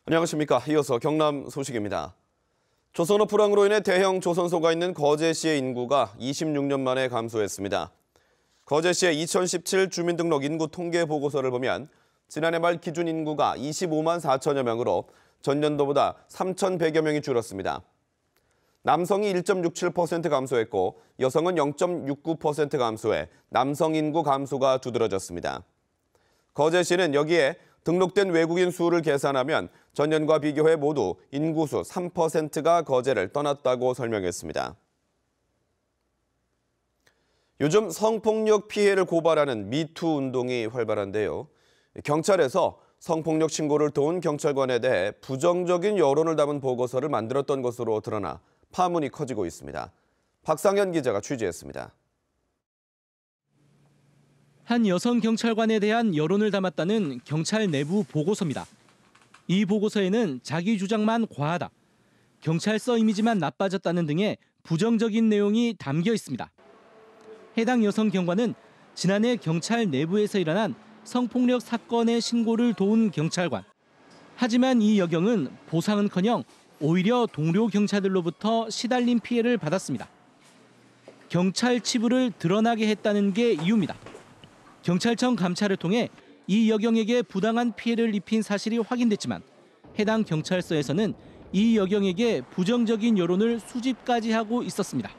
안녕하십니까. 이어서 경남 소식입니다. 조선어 불황으로 인해 대형 조선소가 있는 거제시의 인구가 26년 만에 감소했습니다. 거제시의 2017 주민등록 인구 통계 보고서를 보면 지난해 말 기준 인구가 25만 4천여 명으로 전년도보다 3,100여 명이 줄었습니다. 남성이 1.67% 감소했고 여성은 0.69% 감소해 남성 인구 감소가 두드러졌습니다. 거제시는 여기에 등록된 외국인 수를 계산하면 전년과 비교해 모두 인구수 3%가 거제를 떠났다고 설명했습니다. 요즘 성폭력 피해를 고발하는 미투 운동이 활발한데요. 경찰에서 성폭력 신고를 도운 경찰관에 대해 부정적인 여론을 담은 보고서를 만들었던 것으로 드러나 파문이 커지고 있습니다. 박상현 기자가 취재했습니다. 한 여성 경찰관에 대한 여론을 담았다는 경찰 내부 보고서입니다. 이 보고서에는 자기 주장만 과하다, 경찰서 이미지만 나빠졌다는 등의 부정적인 내용이 담겨 있습니다. 해당 여성 경관은 지난해 경찰 내부에서 일어난 성폭력 사건의 신고를 도운 경찰관. 하지만 이 여경은 보상은커녕 오히려 동료 경찰들로부터 시달린 피해를 받았습니다. 경찰 치부를 드러나게 했다는 게 이유입니다. 경찰청 감찰을 통해 이 여경에게 부당한 피해를 입힌 사실이 확인됐지만 해당 경찰서에서는 이 여경에게 부정적인 여론을 수집까지 하고 있었습니다.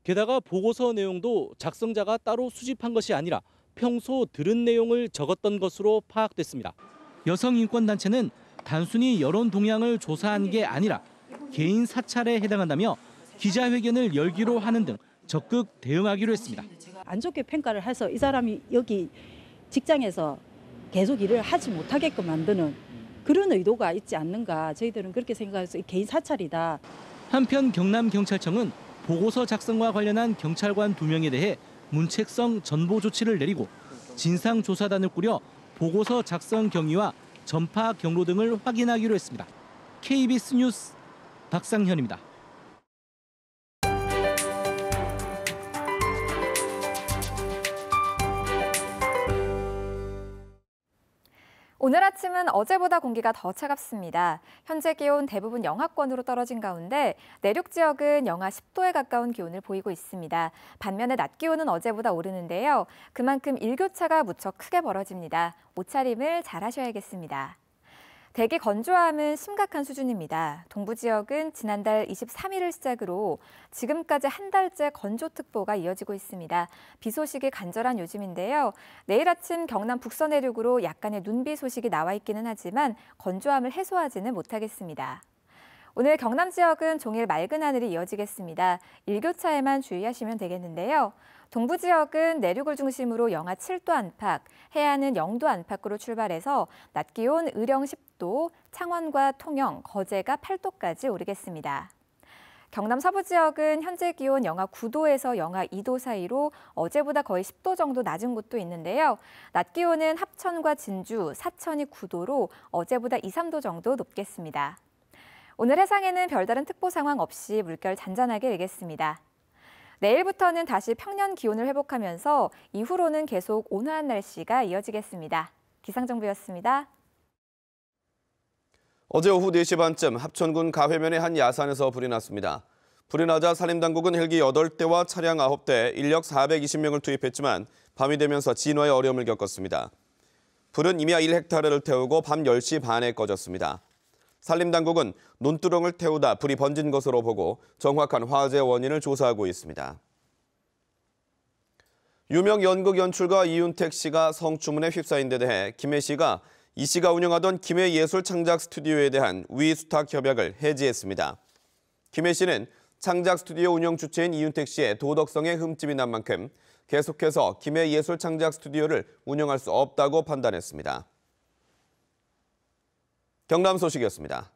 게다가 보고서 내용도 작성자가 따로 수집한 것이 아니라 평소 들은 내용을 적었던 것으로 파악됐습니다. 여성인권단체는 단순히 여론 동향을 조사한 게 아니라 개인 사찰에 해당한다며 기자회견을 열기로 하는 등 적극 대응하기로 했습니다. 안 좋게 평가를 해서 이 사람이 여기 직장에서 계속 일을 하지 못하게끔 만드는 그런 의도가 있지 않는가, 저희들은 그렇게 생각해서 개인 사찰이다. 한편 경남경찰청은 보고서 작성과 관련한 경찰관 2명에 대해 문책성 전보 조치를 내리고 진상조사단을 꾸려 보고서 작성 경위와 전파 경로 등을 확인하기로 했습니다. KBS 뉴스 박상현입니다. 오늘 아침은 어제보다 공기가 더 차갑습니다. 현재 기온 대부분 영하권으로 떨어진 가운데 내륙 지역은 영하 10도에 가까운 기온을 보이고 있습니다. 반면에 낮 기온은 어제보다 오르는데요. 그만큼 일교차가 무척 크게 벌어집니다. 옷차림을 잘 하셔야겠습니다. 대기 건조함은 심각한 수준입니다. 동부 지역은 지난달 23일을 시작으로 지금까지 한 달째 건조특보가 이어지고 있습니다. 비 소식이 간절한 요즘인데요. 내일 아침 경남 북서 내륙으로 약간의 눈비 소식이 나와 있기는 하지만 건조함을 해소하지는 못하겠습니다. 오늘 경남 지역은 종일 맑은 하늘이 이어지겠습니다. 일교차에만 주의하시면 되겠는데요. 동부 지역은 내륙을 중심으로 영하 7도 안팎, 해안은 0도 안팎으로 출발해서 낮 기온 의령 10도, 창원과 통영, 거제가 8도까지 오르겠습니다. 경남 서부 지역은 현재 기온 영하 9도에서 영하 2도 사이로 어제보다 거의 10도 정도 낮은 곳도 있는데요. 낮 기온은 합천과 진주, 사천이 9도로 어제보다 2, 3도 정도 높겠습니다. 오늘 해상에는 별다른 특보 상황 없이 물결 잔잔하게 일겠습니다. 내일부터는 다시 평년 기온을 회복하면서 이후로는 계속 온화한 날씨가 이어지겠습니다. 기상정보였습니다. 어제 오후 4시 반쯤 합천군 가회면의 한 야산에서 불이 났습니다. 불이 나자 산림당국은 헬기 8대와 차량 9대, 인력 420명을 투입했지만 밤이 되면서 진화에 어려움을 겪었습니다. 불은 임야 1헥타르를 태우고 밤 10시 반에 꺼졌습니다. 산림당국은 논두렁을 태우다 불이 번진 것으로 보고 정확한 화재 원인을 조사하고 있습니다. 유명 연극 연출가 이윤택 씨가 성추문에 휩싸인 데 대해 김해 씨가 이 씨가 운영하던 김해 예술 창작 스튜디오에 대한 위수탁 협약을 해지했습니다. 김해 씨는 창작 스튜디오 운영 주체인 이윤택 씨의 도덕성에 흠집이 난 만큼 계속해서 김해 예술 창작 스튜디오를 운영할 수 없다고 판단했습니다. 경남 소식이었습니다.